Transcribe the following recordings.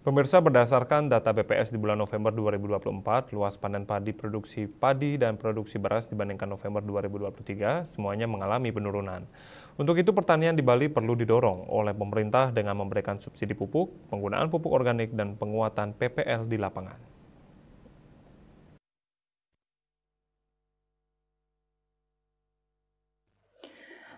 Pemirsa, berdasarkan data BPS di bulan November 2024, luas panen padi, produksi padi, dan produksi beras dibandingkan November 2023 semuanya mengalami penurunan. Untuk itu, pertanian di Bali perlu didorong oleh pemerintah dengan memberikan subsidi pupuk, penggunaan pupuk organik, dan penguatan PPL di lapangan.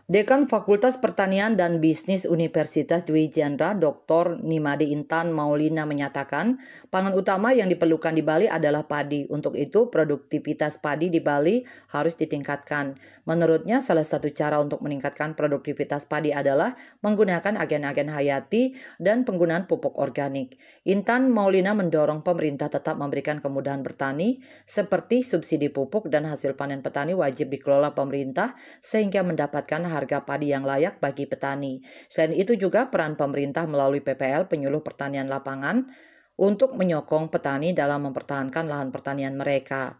Dekan Fakultas Pertanian dan Bisnis Universitas Dwi Chandra, Dr. Nimade Intan Maulina menyatakan, pangan utama yang diperlukan di Bali adalah padi. Untuk itu, produktivitas padi di Bali harus ditingkatkan. Menurutnya, salah satu cara untuk meningkatkan produktivitas padi adalah menggunakan agen-agen hayati dan penggunaan pupuk organik. Intan Maulina mendorong pemerintah tetap memberikan kemudahan bertani, seperti subsidi pupuk dan hasil panen petani wajib dikelola pemerintah sehingga mendapatkan harga padi yang layak bagi petani. Selain itu juga peran pemerintah melalui PPL penyuluh pertanian lapangan untuk menyokong petani dalam mempertahankan lahan pertanian mereka.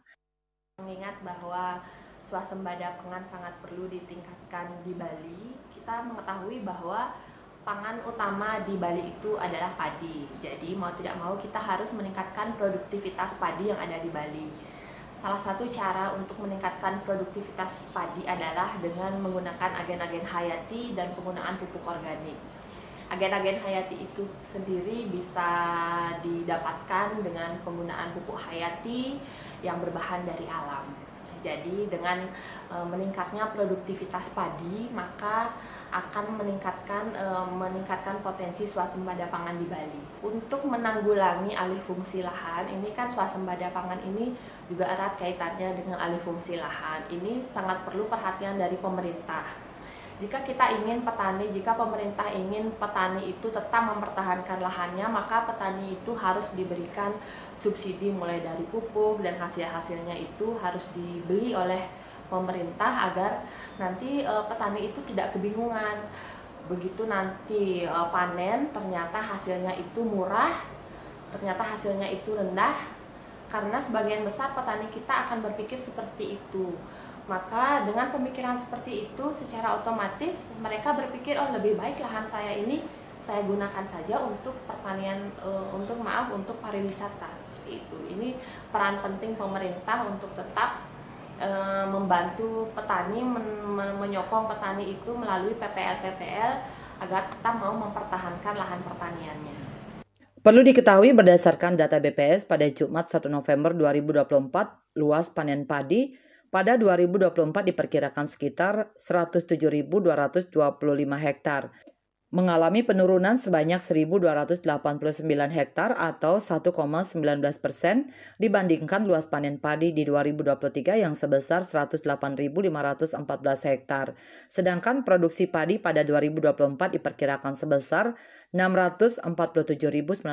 Mengingat bahwa swasembada pangan sangat perlu ditingkatkan di Bali, kita mengetahui bahwa pangan utama di Bali itu adalah padi. Jadi mau tidak mau kita harus meningkatkan produktivitas padi yang ada di Bali. Salah satu cara untuk meningkatkan produktivitas padi adalah dengan menggunakan agen-agen hayati dan penggunaan pupuk organik. Agen-agen hayati itu sendiri bisa didapatkan dengan penggunaan pupuk hayati yang berbahan dari alam. Jadi dengan meningkatnya produktivitas padi, maka akan meningkatkan potensi swasembada pangan di Bali. Untuk menanggulangi alih fungsi lahan, ini kan swasembada pangan ini juga erat kaitannya dengan alih fungsi lahan. Ini sangat perlu perhatian dari pemerintah. Jika pemerintah ingin petani itu tetap mempertahankan lahannya, maka petani itu harus diberikan subsidi mulai dari pupuk dan hasil-hasilnya itu harus dibeli oleh pemerintah agar nanti petani itu tidak kebingungan. Begitu nanti panen ternyata hasilnya itu murah, ternyata hasilnya itu rendah, karena sebagian besar petani kita akan berpikir seperti itu. Maka dengan pemikiran seperti itu secara otomatis mereka berpikir, oh lebih baik lahan saya ini saya gunakan saja untuk pertanian, untuk pariwisata seperti itu. Ini peran penting pemerintah untuk tetap membantu petani, menyokong petani itu melalui PPL agar tetap mau mempertahankan lahan pertaniannya. Perlu diketahui berdasarkan data BPS pada Jumat 1 November 2024, luas panen padi pada 2024 diperkirakan sekitar 107.225 hektar, mengalami penurunan sebanyak 1.289 hektar atau 1,19% dibandingkan luas panen padi di 2023 yang sebesar 108.514 hektar. Sedangkan produksi padi pada 2024 diperkirakan sebesar 647.966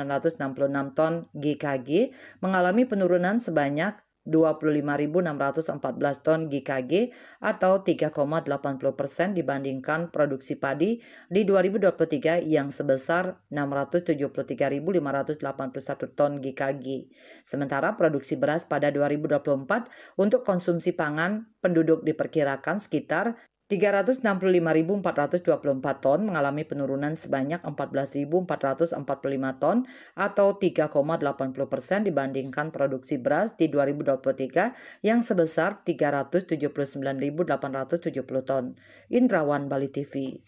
ton GKG, mengalami penurunan sebanyak 25.614 ton GKG atau 3,80% dibandingkan produksi padi di 2023 yang sebesar 673.581 ton GKG. Sementara produksi beras pada 2024 untuk konsumsi pangan penduduk diperkirakan sekitar 365.424 ton, mengalami penurunan sebanyak 14.445 ton atau 3,80% dibandingkan produksi beras di 2023 yang sebesar 379.870 ton. Indrawan, Bali TV.